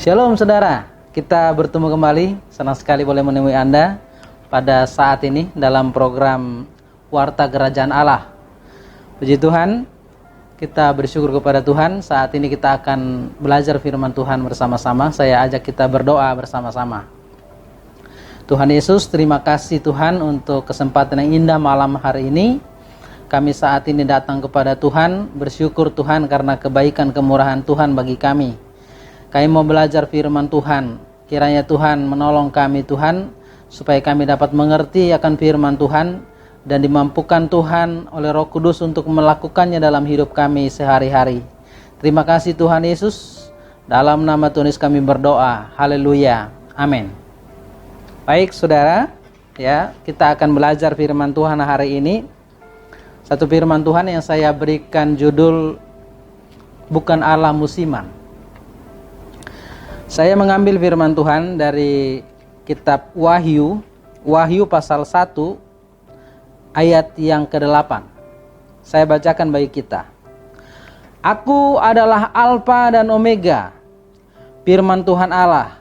Shalom saudara, kita bertemu kembali. Senang sekali boleh menemui Anda pada saat ini dalam program Warta Kerajaan Allah. Puji Tuhan, kita bersyukur kepada Tuhan. Saat ini kita akan belajar firman Tuhan bersama-sama. Saya ajak kita berdoa bersama-sama. Tuhan Yesus, terima kasih Tuhan untuk kesempatan yang indah malam hari ini. Kami saat ini datang kepada Tuhan, bersyukur Tuhan karena kebaikan kemurahan Tuhan bagi kami. Kami mau belajar firman Tuhan. Kiranya Tuhan menolong kami Tuhan, supaya kami dapat mengerti akan firman Tuhan dan dimampukan Tuhan oleh Roh Kudus untuk melakukannya dalam hidup kami sehari-hari. Terima kasih Tuhan Yesus. Dalam nama Tuhan Yesus kami berdoa. Haleluya. Amin. Baik saudara, ya, kita akan belajar firman Tuhan hari ini. Satu firman Tuhan yang saya berikan judul Bukan Allah Musiman. Saya mengambil firman Tuhan dari kitab Wahyu pasal 1 ayat yang ke-8. Saya bacakan bagi kita. Aku adalah Alfa dan Omega, firman Tuhan Allah,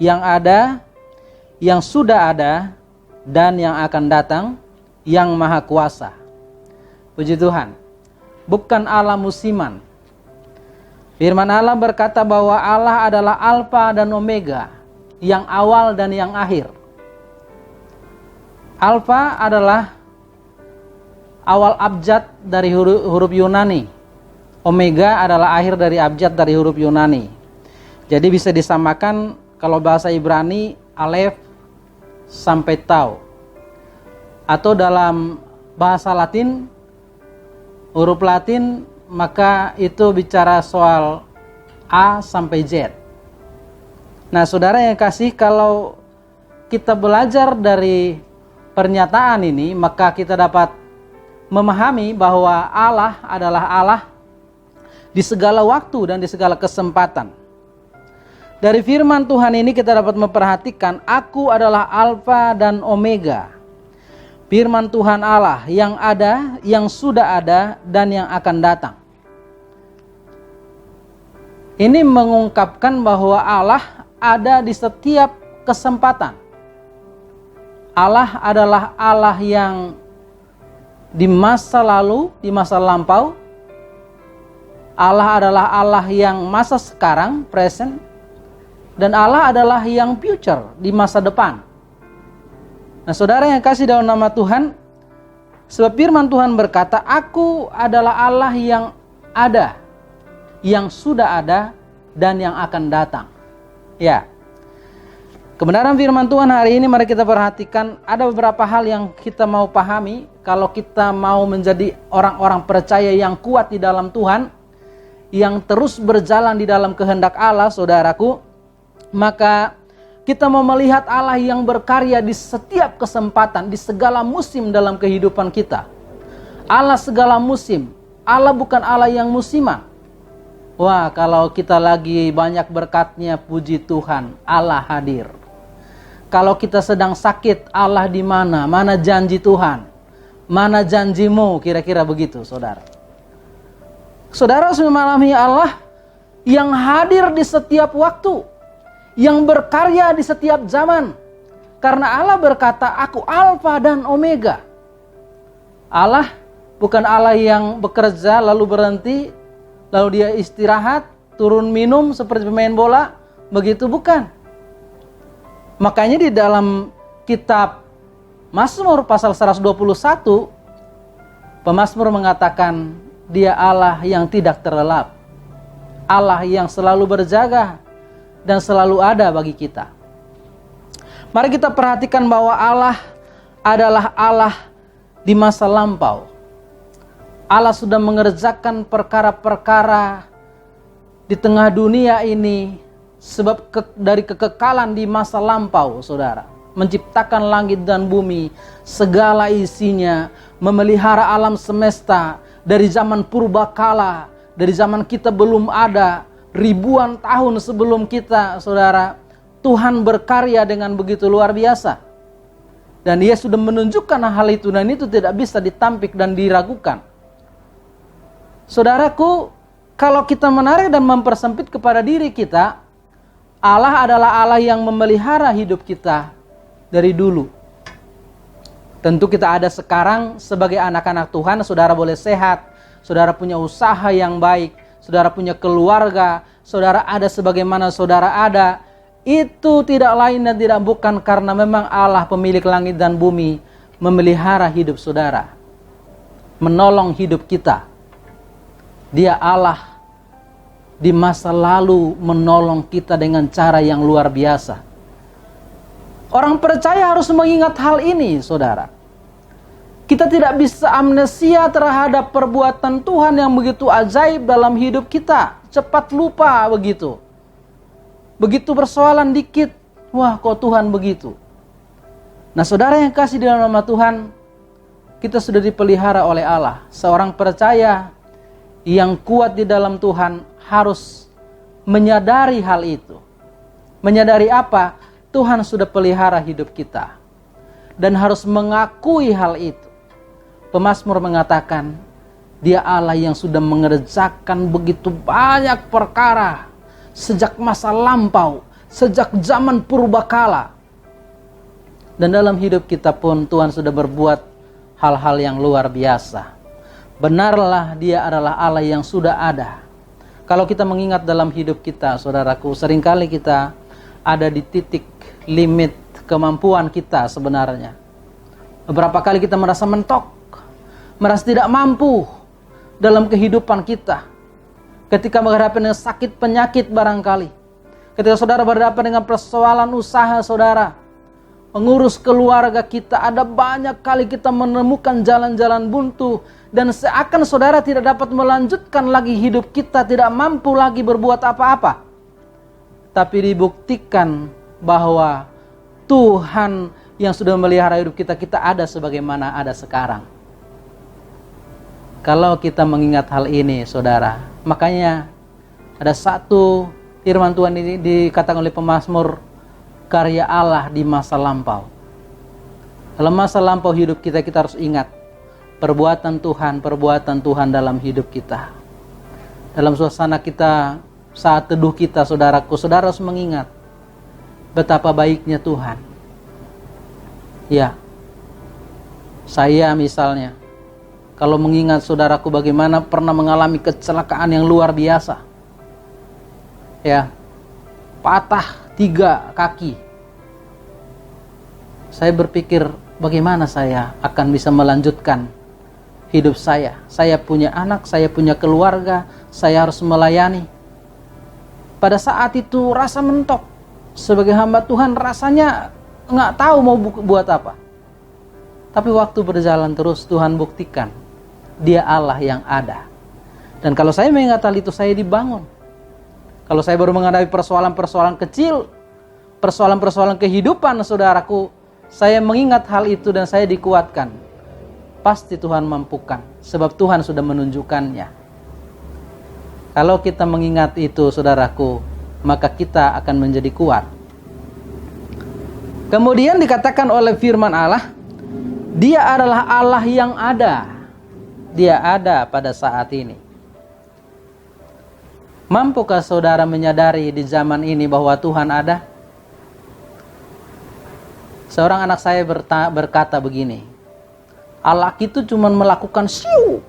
yang ada, yang sudah ada, dan yang akan datang, yang maha kuasa. Puji Tuhan. Bukan Allah musiman. Firman Allah berkata bahwa Allah adalah Alfa dan Omega, yang awal dan yang akhir. Alfa adalah awal abjad dari huruf Yunani. Omega adalah akhir dari abjad dari huruf Yunani. Jadi bisa disamakan kalau bahasa Ibrani Alef sampai Tau. Atau dalam bahasa Latin, huruf Latin, maka itu bicara soal A sampai Z. Nah saudara yang kasih, kalau kita belajar dari pernyataan ini, maka kita dapat memahami bahwa Allah adalah Allah di segala waktu dan di segala kesempatan. Dari firman Tuhan ini kita dapat memperhatikan, aku adalah Alfa dan Omega. Firman Tuhan Allah yang ada, yang sudah ada, dan yang akan datang. Ini mengungkapkan bahwa Allah ada di setiap kesempatan. Allah adalah Allah yang di masa lalu, di masa lampau. Allah adalah Allah yang masa sekarang, present. Dan Allah adalah yang future, di masa depan. Nah saudara yang kasih dalam nama Tuhan, sebab firman Tuhan berkata, aku adalah Allah yang ada, yang sudah ada, dan yang akan datang. Ya, kebenaran firman Tuhan hari ini mari kita perhatikan. Ada beberapa hal yang kita mau pahami. Kalau kita mau menjadi orang-orang percaya yang kuat di dalam Tuhan, yang terus berjalan di dalam kehendak Allah, saudaraku, maka kita mau melihat Allah yang berkarya di setiap kesempatan, di segala musim dalam kehidupan kita. Allah segala musim. Allah bukan Allah yang musiman. Wah, kalau kita lagi banyak berkatnya, puji Tuhan, Allah hadir. Kalau kita sedang sakit, Allah di mana? Mana janji Tuhan? Mana janjimu? Kira-kira begitu, saudara. Saudara harus memahami Allah yang hadir di setiap waktu, yang berkarya di setiap zaman. Karena Allah berkata, aku Alfa dan Omega. Allah bukan Allah yang bekerja lalu berhenti, lalu dia istirahat, turun minum seperti pemain bola, begitu bukan. Makanya di dalam kitab Mazmur pasal 121, pemazmur mengatakan dia Allah yang tidak terlelap, Allah yang selalu berjaga dan selalu ada bagi kita. Mari kita perhatikan bahwa Allah adalah Allah di masa lampau. Allah sudah mengerjakan perkara-perkara di tengah dunia ini sebab dari kekekalan di masa lampau, saudara. Menciptakan langit dan bumi, segala isinya, memelihara alam semesta dari zaman purbakala, dari zaman kita belum ada, ribuan tahun sebelum kita, saudara. Tuhan berkarya dengan begitu luar biasa. Dan Dia sudah menunjukkan hal itu, dan itu tidak bisa ditampik dan diragukan. Saudaraku, kalau kita menarik dan mempersempit kepada diri kita, Allah adalah Allah yang memelihara hidup kita dari dulu. Tentu kita ada sekarang sebagai anak-anak Tuhan, saudara boleh sehat, saudara punya usaha yang baik, saudara punya keluarga, saudara ada sebagaimana saudara ada. Itu tidak lain dan tidak bukan karena memang Allah pemilik langit dan bumi memelihara hidup saudara, menolong hidup kita. Dia Allah di masa lalu menolong kita dengan cara yang luar biasa. Orang percaya harus mengingat hal ini, saudara. Kita tidak bisa amnesia terhadap perbuatan Tuhan yang begitu ajaib dalam hidup kita. Cepat lupa begitu. Begitu persoalan dikit, wah kok Tuhan begitu. Nah saudara yang kasih di dalam nama Tuhan, kita sudah dipelihara oleh Allah. Seorang percaya yang kuat di dalam Tuhan harus menyadari hal itu. Menyadari apa? Tuhan sudah pelihara hidup kita. Dan harus mengakui hal itu. Pemazmur mengatakan, Dia Allah yang sudah mengerjakan begitu banyak perkara sejak masa lampau, sejak zaman purbakala. Dan dalam hidup kita pun Tuhan sudah berbuat hal-hal yang luar biasa. Benarlah Dia adalah Allah yang sudah ada. Kalau kita mengingat dalam hidup kita, saudaraku, seringkali kita ada di titik limit kemampuan kita sebenarnya. Beberapa kali kita merasa mentok, merasa tidak mampu dalam kehidupan kita. Ketika menghadapi dengan sakit penyakit barangkali. Ketika saudara berhadapan dengan persoalan usaha saudara, mengurus keluarga kita, ada banyak kali kita menemukan jalan-jalan buntu. Dan seakan saudara tidak dapat melanjutkan lagi hidup kita, tidak mampu lagi berbuat apa-apa. Tapi dibuktikan bahwa Tuhan yang sudah memelihara hidup kita, kita ada sebagaimana ada sekarang. Kalau kita mengingat hal ini, saudara, makanya ada satu firman Tuhan ini dikatakan oleh pemazmur, karya Allah di masa lampau. Dalam masa lampau hidup kita, kita harus ingat perbuatan Tuhan dalam hidup kita. Dalam suasana kita, saat teduh kita, saudaraku, saudara harus mengingat betapa baiknya Tuhan. Ya, saya misalnya, kalau mengingat saudaraku bagaimana pernah mengalami kecelakaan yang luar biasa. Ya, patah 3 kaki. Saya berpikir bagaimana saya akan bisa melanjutkan hidup saya. Saya punya anak, saya punya keluarga, saya harus melayani. Pada saat itu rasa mentok. Sebagai hamba Tuhan rasanya nggak tahu mau buat apa. Tapi waktu berjalan terus Tuhan buktikan Dia Allah yang ada. Dan kalau saya mengingat hal itu, saya dibangun. Kalau saya baru menghadapi persoalan-persoalan kecil, persoalan-persoalan kehidupan saudaraku, saya mengingat hal itu dan saya dikuatkan. Pasti Tuhan mampukan, sebab Tuhan sudah menunjukkannya. Kalau kita mengingat itu, saudaraku, maka kita akan menjadi kuat. Kemudian dikatakan oleh firman Allah, Dia adalah Allah yang ada. Dia ada pada saat ini. Mampukah saudara menyadari di zaman ini bahwa Tuhan ada? Seorang anak saya berkata begini, Allah itu cuma melakukan siu.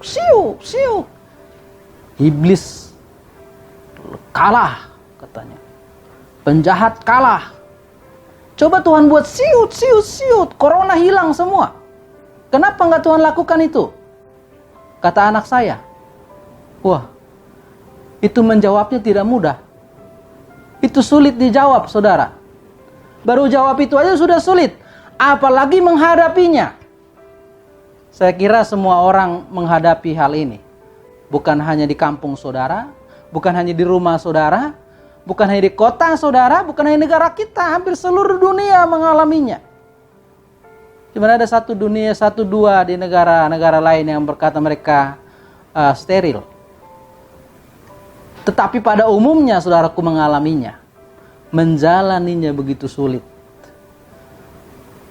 Iblis kalah katanya. Penjahat kalah. Coba Tuhan buat siut. Corona hilang semua. Kenapa enggak Tuhan lakukan itu? Kata anak saya. Wah, itu menjawabnya tidak mudah. Itu sulit dijawab, saudara. Baru jawab itu aja sudah sulit. Apalagi menghadapinya. Saya kira semua orang menghadapi hal ini. Bukan hanya di kampung saudara, bukan hanya di rumah saudara, bukan hanya di kota saudara, bukan hanya di negara kita. Hampir seluruh dunia mengalaminya. Cuma ada satu dunia, 1-2 di negara-negara lain yang berkata mereka steril. Tetapi pada umumnya saudaraku mengalaminya. Menjalaninya begitu sulit.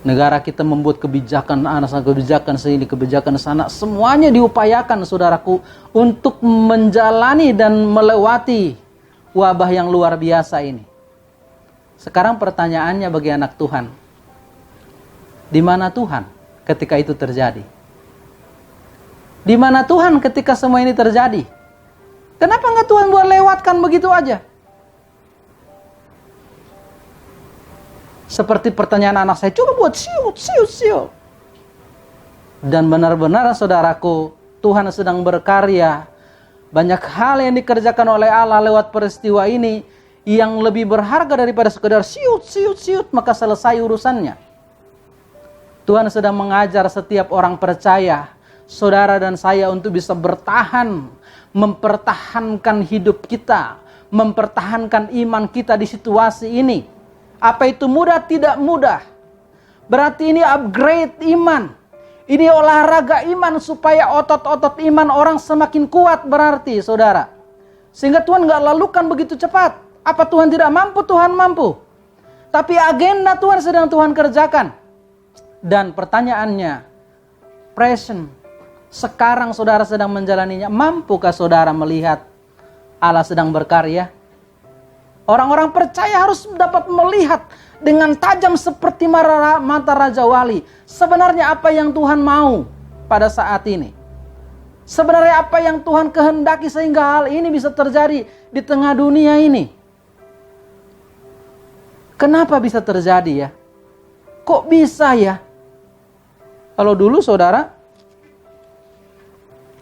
Negara kita membuat kebijakan kebijakan sini, kebijakan sana. Semuanya diupayakan saudaraku untuk menjalani dan melewati wabah yang luar biasa ini. Sekarang pertanyaannya bagi anak Tuhan, di mana Tuhan ketika itu terjadi? Di mana Tuhan ketika semua ini terjadi? Kenapa nggak Tuhan buat lewatkan begitu aja? Seperti pertanyaan anak saya, coba buat siut. Dan benar-benar saudaraku, Tuhan sedang berkarya. Banyak hal yang dikerjakan oleh Allah lewat peristiwa ini yang lebih berharga daripada sekedar siut, maka selesai urusannya. Tuhan sedang mengajar setiap orang percaya, saudara dan saya, untuk bisa bertahan, mempertahankan hidup kita, mempertahankan iman kita di situasi ini. Apa itu mudah? Tidak mudah. Berarti ini upgrade iman. Ini olahraga iman supaya otot-otot iman orang semakin kuat berarti, saudara. Sehingga Tuhan gak lalukan begitu cepat. Apa Tuhan tidak mampu? Tuhan mampu. Tapi agenda Tuhan sedang Tuhan kerjakan. Dan pertanyaannya, present, sekarang saudara sedang menjalaninya. Mampukah saudara melihat Allah sedang berkarya? Orang-orang percaya harus dapat melihat dengan tajam seperti mata Raja Wali. Sebenarnya apa yang Tuhan mau pada saat ini? Sebenarnya apa yang Tuhan kehendaki sehingga hal ini bisa terjadi di tengah dunia ini? Kenapa bisa terjadi ya? Kok bisa ya? Kalau dulu saudara,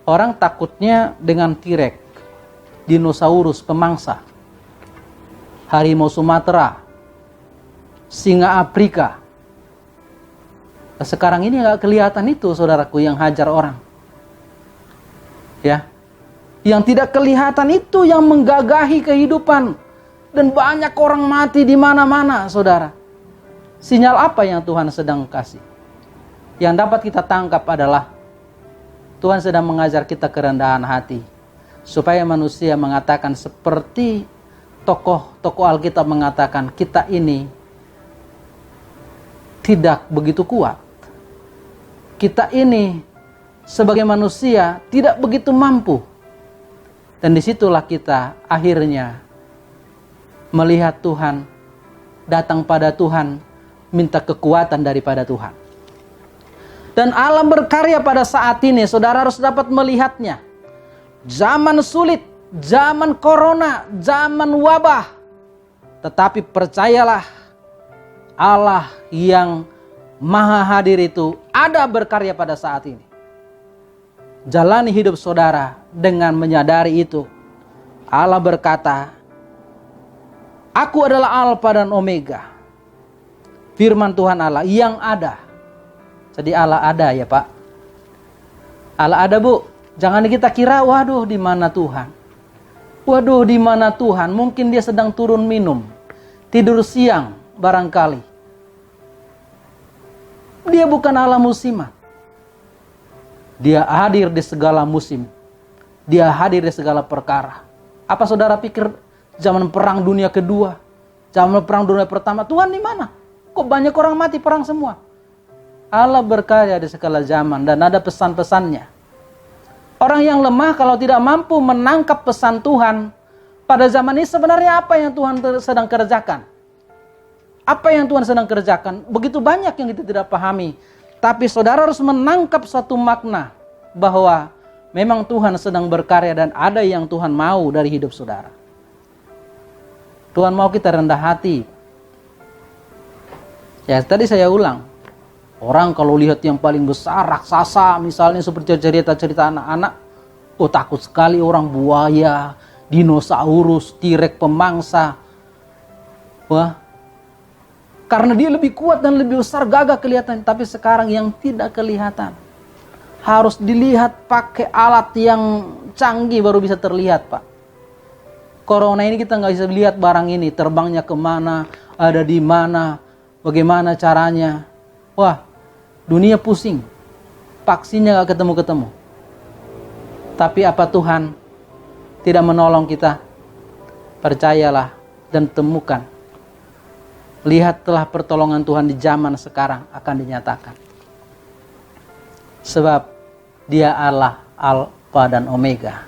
orang takutnya dengan T-Rex, dinosaurus pemangsa, harimau Sumatera, singa Afrika. Sekarang ini nggak kelihatan itu, saudaraku, yang hajar orang. Ya, yang tidak kelihatan itu yang menggagahi kehidupan, dan banyak orang mati di mana-mana, saudara. Sinyal apa yang Tuhan sedang kasih? Yang dapat kita tangkap adalah Tuhan sedang mengajar kita kerendahan hati, supaya manusia mengatakan seperti tokoh-tokoh Alkitab mengatakan, kita ini tidak begitu kuat. Kita ini sebagai manusia tidak begitu mampu. Dan disitulah kita akhirnya melihat Tuhan, datang pada Tuhan, minta kekuatan daripada Tuhan. Dan Allah berkarya pada saat ini, saudara harus dapat melihatnya. Zaman sulit, zaman corona, zaman wabah. Tetapi percayalah, Allah yang Maha Hadir itu ada berkarya pada saat ini. Jalani hidup saudara dengan menyadari itu. Allah berkata, Aku adalah Alfa dan Omega. Firman Tuhan Allah yang ada. Jadi Allah ada ya Pak. Allah ada Bu. Jangan kita kira, waduh di mana Tuhan. Waduh di mana Tuhan. Mungkin dia sedang turun minum. Tidur siang barangkali. Dia bukan Allah musiman. Dia hadir di segala musim. Dia hadir di segala perkara. Apa saudara pikir zaman perang dunia kedua, zaman perang dunia pertama, Tuhan di mana? Kok banyak orang mati perang semua? Allah berkarya di segala zaman dan ada pesan-pesannya. Orang yang lemah kalau tidak mampu menangkap pesan Tuhan pada zaman ini, sebenarnya apa yang Tuhan sedang kerjakan? Apa yang Tuhan sedang kerjakan? Begitu banyak yang kita tidak pahami. Tapi saudara harus menangkap satu makna bahwa memang Tuhan sedang berkarya dan ada yang Tuhan mau dari hidup saudara. Tuhan mau kita rendah hati. Ya, tadi saya ulang. Orang kalau lihat yang paling besar, raksasa, misalnya seperti cerita-cerita anak-anak, oh takut sekali orang, buaya, dinosaurus, T-Rex pemangsa. Wah, karena dia lebih kuat dan lebih besar, gagah kelihatan. Tapi sekarang yang tidak kelihatan, harus dilihat pakai alat yang canggih baru bisa terlihat Pak. Corona ini kita nggak bisa lihat barang ini, terbangnya kemana, ada di mana, bagaimana caranya. Wah, dunia pusing, vaksinnya nggak ketemu-ketemu. Tapi apa Tuhan tidak menolong kita? Percayalah dan temukan. Lihat telah pertolongan Tuhan di zaman sekarang akan dinyatakan. Sebab Dia Allah Alfa dan Omega.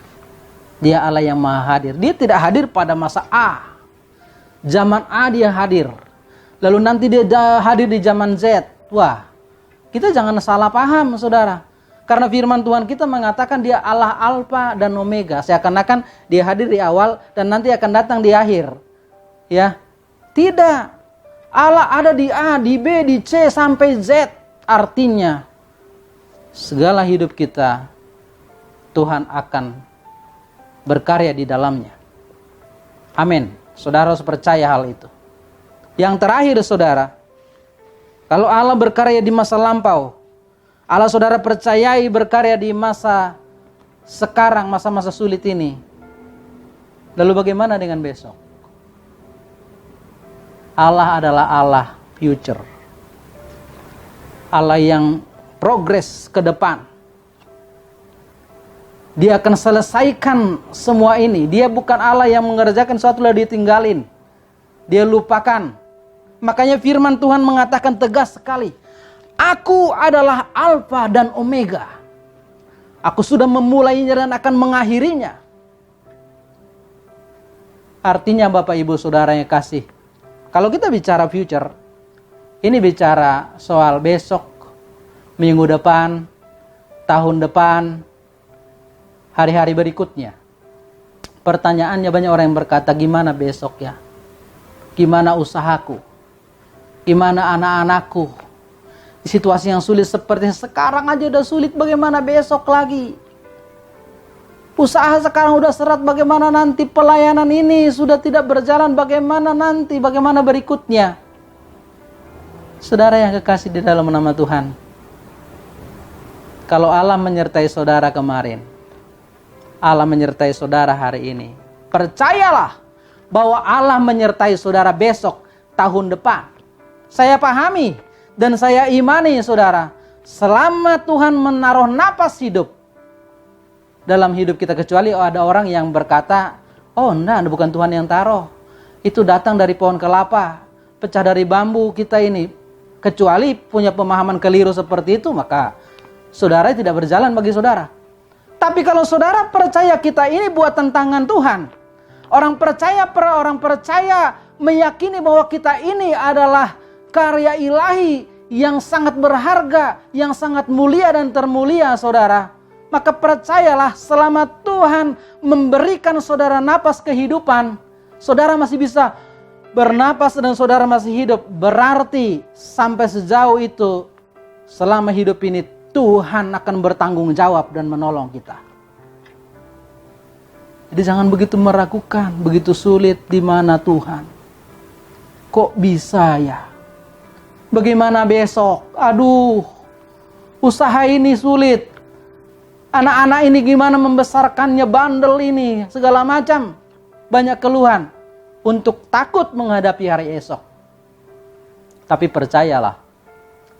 Dia Allah yang Maha Hadir. Dia tidak hadir pada masa A. Zaman A dia hadir. Lalu nanti dia hadir di zaman Z. Wah, kita jangan salah paham, saudara. Karena firman Tuhan kita mengatakan dia Allah Alfa dan Omega. Seakan-akan dia hadir di awal dan nanti akan datang di akhir. Ya, tidak. Allah ada di A, di B, di C, sampai Z. Artinya, segala hidup kita, Tuhan akan berkarya di dalamnya. Amin. Saudara harus percaya hal itu. Yang terakhir, saudara, kalau Allah berkarya di masa lampau, Allah saudara percayai berkarya di masa sekarang, masa-masa sulit ini. Lalu bagaimana dengan besok? Allah adalah Allah future. Allah yang progres ke depan. Dia akan selesaikan semua ini. Dia bukan Allah yang mengerjakan sesuatu lalu ditinggalin. Dia lupakan. Makanya firman Tuhan mengatakan tegas sekali. Aku adalah Alfa dan Omega. Aku sudah memulainya dan akan mengakhirinya. Artinya Bapak Ibu Saudara yang kasih. Kalau kita bicara future, ini bicara soal besok, minggu depan, tahun depan, hari-hari berikutnya. Pertanyaannya banyak orang yang berkata, gimana besok ya? Gimana usahaku? Gimana anak-anakku? Di situasi yang sulit seperti sekarang aja udah sulit, bagaimana besok lagi? Usaha sekarang udah serat, bagaimana nanti pelayanan ini sudah tidak berjalan, bagaimana nanti, bagaimana berikutnya? Saudara yang kekasih di dalam nama Tuhan, kalau Allah menyertai saudara kemarin, Allah menyertai saudara hari ini, percayalah bahwa Allah menyertai saudara besok, tahun depan. Saya pahami dan saya imani saudara, selama Tuhan menaruh napas hidup dalam hidup kita, kecuali ada orang yang berkata, oh enggak, bukan Tuhan yang taruh, itu datang dari pohon kelapa, pecah dari bambu kita ini. Kecuali punya pemahaman keliru seperti itu, maka saudara tidak berjalan bagi saudara. Tapi kalau saudara percaya kita ini buatan tangan Tuhan, orang percaya meyakini bahwa kita ini adalah karya ilahi yang sangat berharga, yang sangat mulia dan termulia saudara, maka percayalah selama Tuhan memberikan saudara napas kehidupan, saudara masih bisa bernapas dan saudara masih hidup. Berarti sampai sejauh itu, selama hidup ini Tuhan akan bertanggung jawab dan menolong kita. Jadi jangan begitu meragukan, begitu sulit, di mana Tuhan? Kok bisa ya? Bagaimana besok? Aduh, usaha ini sulit. Anak-anak ini gimana membesarkannya, bandel ini, segala macam. Banyak keluhan untuk takut menghadapi hari esok. Tapi percayalah,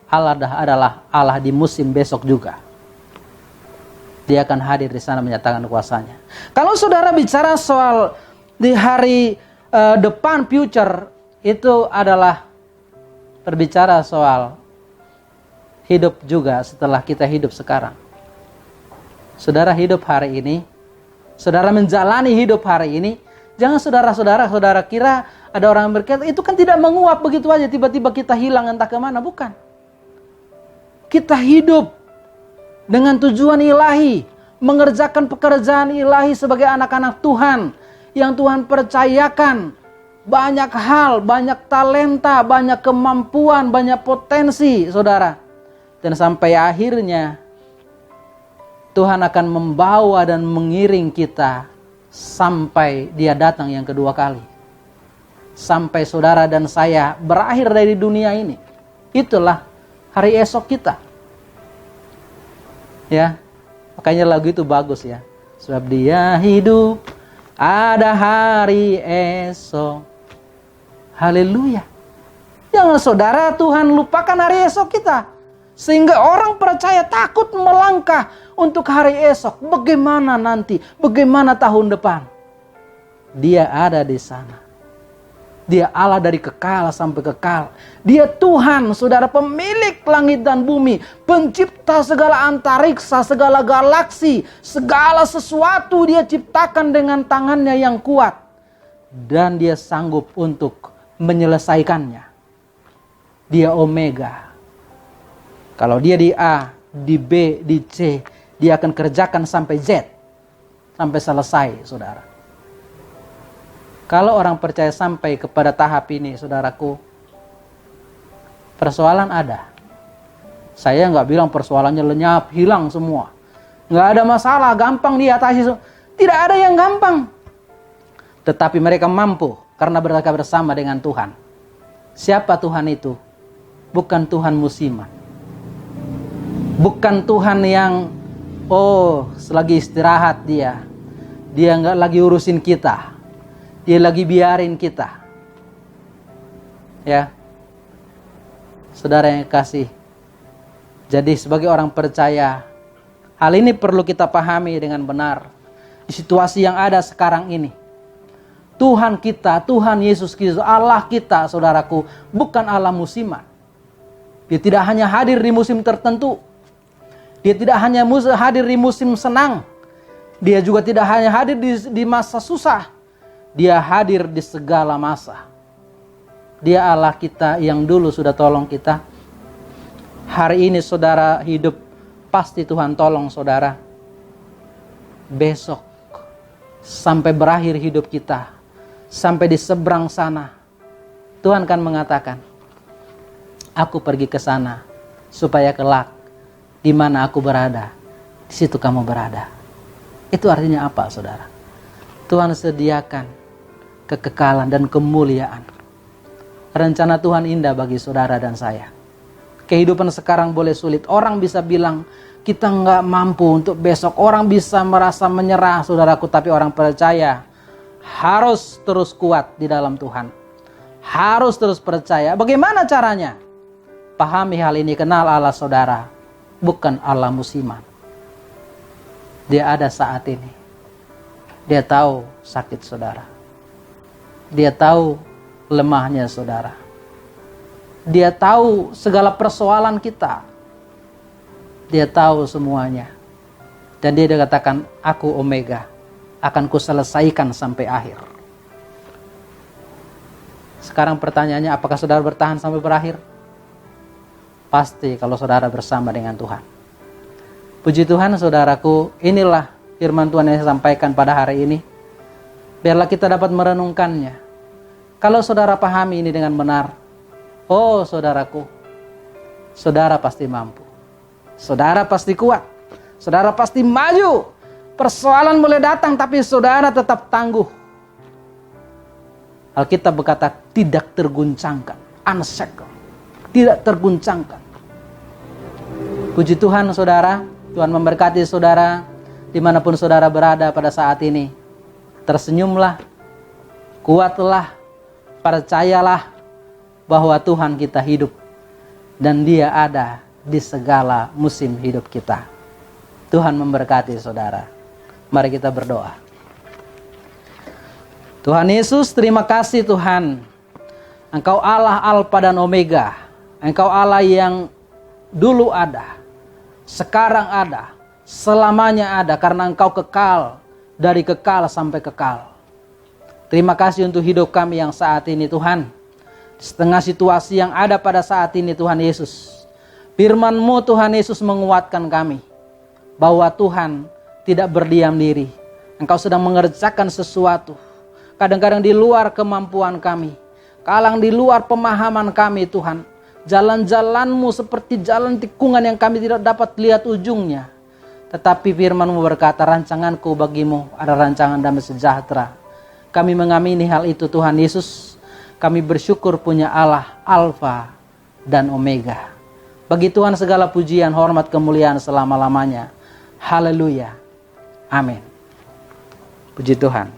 Allah adalah Allah di musim besok juga. Dia akan hadir di sana menyatakan kuasanya. Kalau saudara bicara soal di hari depan, future, itu adalah berbicara soal hidup juga setelah kita hidup sekarang. Saudara hidup hari ini, saudara menjalani hidup hari ini, jangan saudara kira ada orang yang berkata, itu kan tidak menguap begitu aja, tiba-tiba kita hilang entah kemana. Bukan. Kita hidup dengan tujuan ilahi, mengerjakan pekerjaan ilahi sebagai anak-anak Tuhan, yang Tuhan percayakan banyak hal, banyak talenta, banyak kemampuan, banyak potensi, saudara. Dan sampai akhirnya, Tuhan akan membawa dan mengiring kita sampai Dia datang yang kedua kali. Sampai saudara dan saya berakhir dari dunia ini. Itulah hari esok kita. Ya, makanya lagu itu bagus ya. Sebab Dia hidup, ada hari esok. Haleluya. Jangan saudara Tuhan lupakan hari esok kita. Sehingga orang percaya takut melangkah untuk hari esok. Bagaimana nanti? Bagaimana tahun depan? Dia ada di sana. Dia Allah dari kekal sampai kekal. Dia Tuhan, saudara, pemilik langit dan bumi. Pencipta segala antariksa, segala galaksi. Segala sesuatu Dia ciptakan dengan tangannya yang kuat. dan dia sanggup untuk menyelesaikannya. Dia Omega. Kalau dia di A, di B, di C, dia akan kerjakan sampai Z. Sampai selesai, saudara. Kalau orang percaya sampai kepada tahap ini, saudaraku, persoalan ada. Saya nggak bilang persoalannya lenyap, hilang semua. Nggak ada masalah, gampang diatasi. Tidak ada yang gampang. Tetapi mereka mampu karena mereka bersama dengan Tuhan. Siapa Tuhan itu? Bukan Tuhan musiman. Bukan Tuhan yang, selagi istirahat dia. Dia nggak lagi urusin kita. Dia lagi biarin kita. Ya. Saudara yang kasih. Jadi sebagai orang percaya, hal ini perlu kita pahami dengan benar. Di situasi yang ada sekarang ini. Tuhan kita, Tuhan Yesus Kristus, Allah kita, saudaraku, bukan Allah musiman. Dia tidak hanya hadir di musim tertentu. Dia tidak hanya hadir di musim senang. Dia juga tidak hanya hadir di masa susah. Dia hadir di segala masa. Dia Allah kita yang dulu sudah tolong kita. Hari ini saudara hidup, pasti Tuhan tolong saudara. Besok, sampai berakhir hidup kita, sampai di seberang sana, Tuhan kan mengatakan, aku pergi ke sana, supaya kelak, di mana aku berada, di situ kamu berada. Itu artinya apa, saudara? Tuhan sediakan kekekalan dan kemuliaan. Rencana Tuhan indah bagi saudara dan saya. Kehidupan sekarang boleh sulit. Orang bisa bilang, kita nggak mampu untuk besok. Orang bisa merasa menyerah, saudaraku. Tapi orang percaya harus terus kuat di dalam Tuhan. Harus terus percaya. Bagaimana caranya? Pahami hal ini, kenal Allah saudara. Bukan Allah musiman. Dia ada saat ini. Dia tahu sakit saudara. Dia tahu lemahnya saudara. Dia tahu segala persoalan kita. Dia tahu semuanya. Dan dia katakan, aku Omega. Akan kuselesaikan sampai akhir. Sekarang pertanyaannya, apakah saudara bertahan sampai berakhir? Pasti kalau saudara bersama dengan Tuhan. Puji Tuhan saudaraku, inilah firman Tuhan yang saya sampaikan pada hari ini. Biarlah kita dapat merenungkannya. Kalau saudara pahami ini dengan benar, saudaraku, saudara pasti mampu. Saudara pasti kuat. Saudara pasti maju. Persoalan boleh datang, tapi saudara tetap tangguh. Alkitab berkata, tidak terguncangkan. Unshaken. Tidak terguncangkan. Puji Tuhan saudara. Tuhan memberkati saudara. Dimanapun saudara berada pada saat ini. Tersenyumlah. Kuatlah. Percayalah bahwa Tuhan kita hidup dan Dia ada di segala musim hidup kita. Tuhan memberkati saudara. Mari kita berdoa. Tuhan Yesus, terima kasih Tuhan. Engkau Allah Alfa dan Omega. Engkau Allah yang dulu ada, sekarang ada, selamanya ada, karena Engkau kekal, dari kekal sampai kekal. Terima kasih untuk hidup kami yang saat ini Tuhan. Setengah situasi yang ada pada saat ini Tuhan Yesus. Firman-Mu Tuhan Yesus menguatkan kami. Bahwa Tuhan tidak berdiam diri. Engkau sedang mengerjakan sesuatu. Kadang-kadang di luar kemampuan kami. Kadang di luar pemahaman kami Tuhan. Jalan-jalan-Mu seperti jalan tikungan yang kami tidak dapat lihat ujungnya. Tetapi firman-Mu berkata, rancanganku bagimu ada rancangan damai sejahtera. Kami mengamini hal itu Tuhan Yesus. Kami bersyukur punya Allah Alfa dan Omega. Bagi Tuhan segala pujian, hormat, kemuliaan selama-lamanya. Haleluya. Amin. Puji Tuhan.